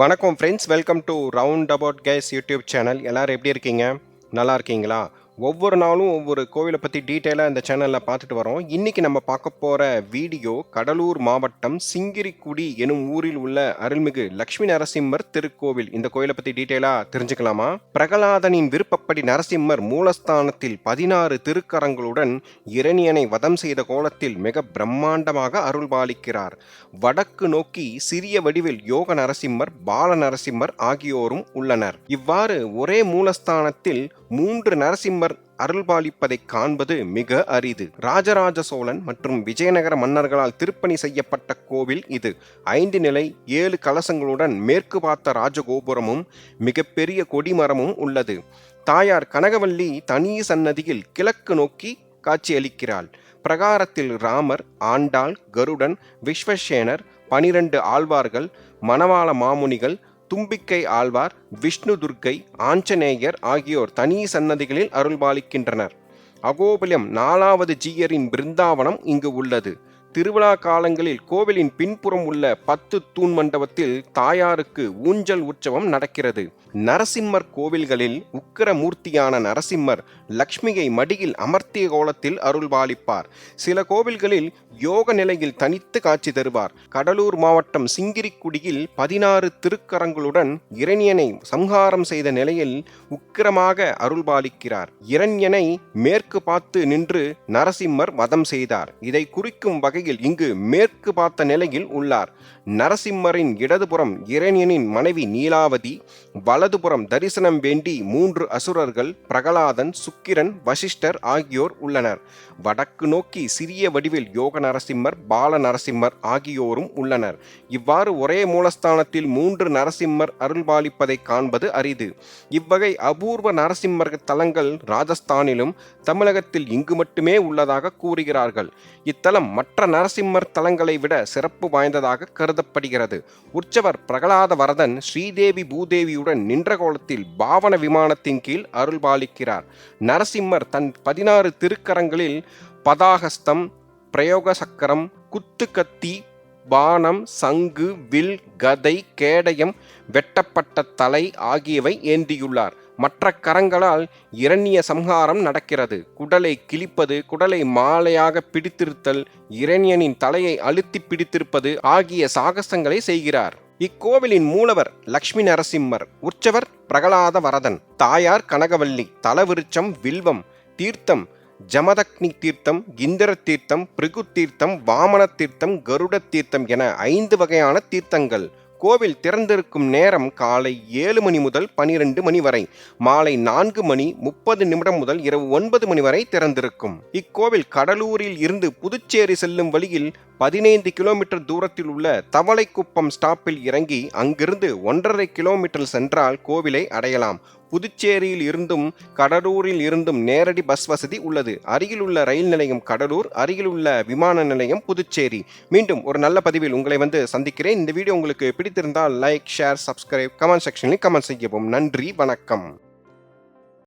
வணக்கம் friends, welcome to round about guys YouTube channel. எல்லாரும் எப்படி இருக்கீங்க? நல்லா இருக்கீங்களா? ஒவ்வொரு நாளும் ஒவ்வொரு கோவிலை பற்றி டீட்டெயிலாக இந்த சேனலில் பார்த்துட்டு வரோம். இன்னைக்கு நம்ம பார்க்க போகிற வீடியோ கடலூர் மாவட்டம் சிங்கிரிக்குடி எனும் ஊரில் உள்ள அருள்மிகு லட்சுமி நரசிம்மர் திருக்கோவில். இந்த கோவிலை பற்றி டீட்டெயிலாக தெரிஞ்சுக்கலாமா? பிரகலாதனின் விருப்பப்படி நரசிம்மர் மூலஸ்தானத்தில் 16 திருக்கரங்களுடன் இரணியனை வதம் செய்த கோலத்தில் மிக பிரம்மாண்டமாக அருள்பாலிக்கிறார். வடக்கு நோக்கி சிறிய வடிவில் யோக நரசிம்மர், பால நரசிம்மர் ஆகியோரும் உள்ளனர். இவ்வாறு ஒரே மூலஸ்தானத்தில் 3 நரசிம்மர் அருள்பாலிப்பதை காண்பது மிக அரிது. ராஜராஜ சோழன் மற்றும் விஜயநகர மன்னர்களால் திருப்பணி செய்யப்பட்ட கோவில் இது. 5 நிலை 7 கலசங்களுடன் மேற்கு பார்த்த ராஜகோபுரமும் மிகப்பெரிய கொடிமரமும் உள்ளது. தாயார் கனகவல்லி தனி சன்னதியில் கிழக்கு நோக்கி காட்சியளிக்கிறாள். பிரகாரத்தில் ராமர், ஆண்டாள், கருடன், விஸ்வசேனர், 12 ஆழ்வார்கள், மணவாள மாமுனிகள், தும்பிக்கை ஆழ்வார், விஷ்ணு துர்க்கை, ஆஞ்சநேயர் ஆகியோர் தனி சன்னதிகளில் அருள்பாலிக்கின்றனர். அகோபிலம் 4வது ஜீயரின் பிருந்தாவனம் இங்கு உள்ளது. திருவிழா காலங்களில் கோவிலின் பின்புறம் உள்ள 10 தூண் மண்டபத்தில் தாயாருக்கு ஊஞ்சல் உற்சவம் நடக்கிறது. நரசிம்மர் கோவில்களில் உக்கிரமூர்த்தியான நரசிம்மர் லக்ஷ்மியை மடியில் அமர்த்திய கோலத்தில் அருள்பாலிப்பார். சில கோவில்களில் யோக நிலையில் தனித்து காட்சி தருவார். கடலூர் மாவட்டம் சிங்கிரிக்குடியில் 16 திருக்கரங்களுடன் இரணியனை சம்ஹாரம் செய்த நிலையில் உக்கிரமாக அருள்பாலிக்கிறார். இரண்யனை மேற்கு பார்த்து நின்று நரசிம்மர் வதம் செய்தார். இதை குறிக்கும் வகையில் இங்கு மேற்கு பார்த்த நிலையில் உள்ளார். நரசிம்மரின் இடதுபுறம் இரணியனின் மனைவி நீலாவதி, வலதுபுறம் தரிசனம் வேண்டி 3 அசுரர்கள் பிரகலாதன், சுக்கிரன், வசிஷ்டர் ஆகியோர் உள்ளனர். வடக்கு நோக்கி சிறிய வடிவில் யோக நரசிம்மர், பால நரசிம்மர் ஆகியோரும் உள்ளனர். இவ்வாறு ஒரே மூலஸ்தானத்தில் 3 நரசிம்மர் அருள்பாலிப்பதை காண்பது அரிது. இவ்வகை அபூர்வ நரசிம்மர் தலங்கள் ராஜஸ்தானிலும் தமிழகத்தில் இங்கு மட்டுமே உள்ளதாக கூறுகிறார்கள். இத்தலம் மற்ற நரசிம்மர் தலங்களை விட சிறப்பு வாய்ந்ததாக கருதப்படுகிறது. உற்சவர் பிரகலாத வரதன் ஸ்ரீதேவி பூதேவியுடன் நின்ற கோலத்தில் பாவன விமானத்தின் கீழ் அருள்பாலிக்கிறார். நரசிம்மர் தன் 16 திருக்கரங்களில் பதாகஸ்தம், பிரயோக சக்கரம், குத்து கத்தி, பானம், சங்கு, வில், கதை, கேடயம், வெட்டப்பட்ட தலை ஆகியவை ஏந்தியுள்ளார். மற்ற கரங்களால் இரண்ய சம்ஹாரம் நடக்கிறது. குடலை கிழிப்பது, குடலை மாலையாக பிடித்திருத்தல், இரண்யனின் தலையை அழுத்தி பிடித்திருப்பது ஆகிய சாகசங்களை செய்கிறார். இக்கோவிலின் மூலவர் லட்சுமி நரசிம்மர், உற்சவர் பிரகலாத வரதன், தாயார் கனகவல்லி, தலவிருச்சம் வில்வம், தீர்த்தம் ஜமதக்னி தீர்த்தம், இந்திர தீர்த்தம், பிருகு தீர்த்தம், வாமன தீர்த்தம், கருட தீர்த்தம் என 5 வகையான தீர்த்தங்கள். கோவில் திறந்திருக்கும் நேரம் காலை 7 மணி முதல் 12 மணி வரை, மாலை 4 மணி 30 நிமிடம் முதல் இரவு 9 மணி வரை திறந்திருக்கும். இக்கோவில் கடலூரில் இருந்து புதுச்சேரி செல்லும் வழியில் 15 கிலோமீட்டர் தூரத்தில் உள்ள தவளைக்குப்பம் ஸ்டாப்பில் இறங்கி அங்கிருந்து 1.5 கிலோமீட்டர் சென்றால் கோவிலை அடையலாம். புதுச்சேரியில் இருந்தும் கடலூரில் இருந்தும் நேரடி பஸ் வசதி உள்ளது. அருகில் உள்ள ரயில் நிலையம் கடலூர், அருகில் உள்ள விமான நிலையம் புதுச்சேரி. மீண்டும் ஒரு நல்ல பதிவில் உங்களை சந்திக்கிறேன். இந்த வீடியோ உங்களுக்கு பிடித்திருந்தால் லைக், ஷேர், சப்ஸ்கிரைப், கமெண்ட் செக்ஷனில் கமெண்ட் செய்யவும். நன்றி, வணக்கம்.